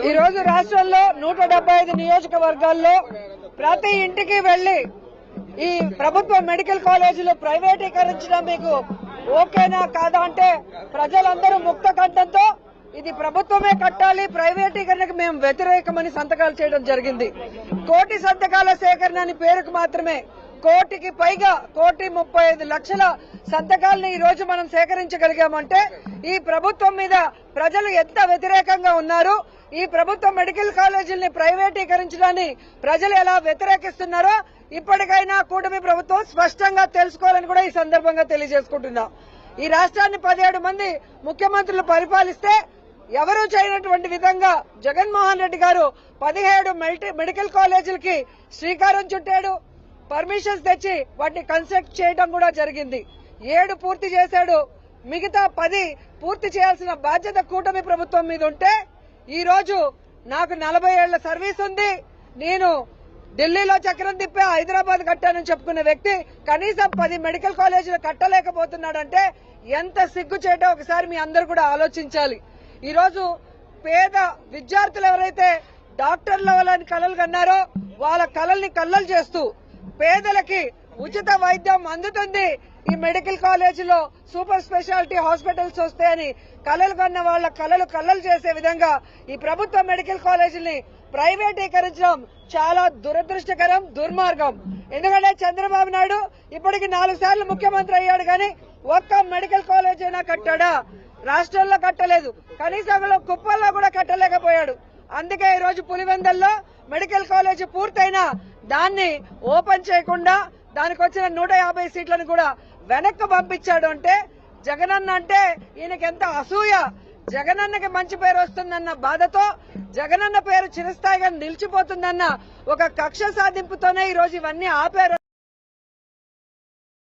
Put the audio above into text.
ఈ రోజు రాష్ట్రంలో 175 నియోజకవర్గాల్లో ప్రతి ఇంటికి వెళ్లి ఈ ప్రభుత్వ మెడికల్ కాలేజీలు ప్రైవేటీకరించడం మీకు ఓకేనా కాదా అంటే ప్రజలందరూ ముక్త కంఠంతో ఇది ప్రభుత్వమే కట్టాలి, ప్రైవేటీకరణకు మేము వ్యతిరేకమని సంతకాలు చేయడం జరిగింది. 1 కోటి సంతకాల సేకరణ అని పేరుకు మాత్రమే 1 కోటికి పైగా 1,35,00,000 సంతకాలను ఈ రోజు మనం సేకరించగలిగామంటే ఈ ప్రభుత్వం మీద ప్రజలు ఎంత వ్యతిరేకంగా ఉన్నారు, ఈ ప్రభుత్వ మెడికల్ కాలేజీల్ని ప్రైవేటీకరించడాన్ని ప్రజలు ఎలా వ్యతిరేకిస్తున్నారో ఇప్పటికైనా కూటమి ప్రభుత్వం స్పష్టంగా తెలుసుకోవాలని కూడా ఈ సందర్భంగా తెలియజేసుకుంటున్నా. ఈ రాష్ట్రాన్ని 17 మంది ముఖ్యమంత్రులు పరిపాలిస్తే ఎవరూ చేయనటువంటి విధంగా జగన్మోహన్ రెడ్డి గారు 17 మెడికల్ కాలేజీలకి శ్రీకారం చుట్టాడు, పర్మిషన్స్ తెచ్చి వాటిని కన్స్ట్రక్ట్ చేయడం కూడా జరిగింది. 7 పూర్తి చేశాడు, మిగతా 10 పూర్తి చేయాల్సిన బాధ్యత కూటమి ప్రభుత్వం మీద ఉంటే ఈ రోజు నాకు 40 ఏళ్ల సర్వీస్ ఉంది, నేను ఢిల్లీలో చక్రం తిప్పే హైదరాబాద్ కట్టానని చెప్పుకునే వ్యక్తి కనీసం 10 మెడికల్ కాలేజీలు కట్టలేకపోతున్నాడంటే ఎంత సిగ్గుచేటో ఒకసారి మీ అందరూ కూడా ఆలోచించాలి. ఈ రోజు పేద విద్యార్థులు ఎవరైతే డాక్టర్ల వాళ్ళని కలలు కన్నారో వాళ్ళ కలల్ని కల్లలు చేస్తూ పేదలకి ఉచిత వైద్యం అందుతుంది, ఈ మెడికల్ కాలేజీలో సూపర్ స్పెషాలిటీ హాస్పిటల్స్ వస్తాయని కలలు కన్న వాళ్ళ కలలు కల్లలు చేసే విధంగా ఈ ప్రభుత్వ మెడికల్ కాలేజీని ప్రైవేటీకరించడం చాలా దురదృష్టకరం, దుర్మార్గం. ఎందుకంటే చంద్రబాబు నాయుడు ఇప్పటికి 4 సార్లు ముఖ్యమంత్రి అయ్యాడు కానీ ఒక్క మెడికల్ కాలేజ్ అయినా కట్టాడా? రాష్ట్రంలో కట్టలేదు, కనీసం కుప్పల్లో కూడా కట్టలేకపోయాడు. అందుకే ఈ రోజు పులివెందల్లో మెడికల్ కాలేజ్ పూర్తయినా దాన్ని ఓపెన్ చేయకుండా దానికి వచ్చిన 150 సీట్లను కూడా వెనక్కి పంపించాడు. అంటే జగనన్న అంటే ఈయనకి ఎంత అసూయ, జగనన్నకి మంచి పేరు వస్తుందన్న బాధతో జగనన్న పేరు చిరస్థాయిగా నిలిచిపోతుందన్న ఒక కక్ష సాధింపుతోనే ఈ రోజు ఇవన్నీ ఆపారు.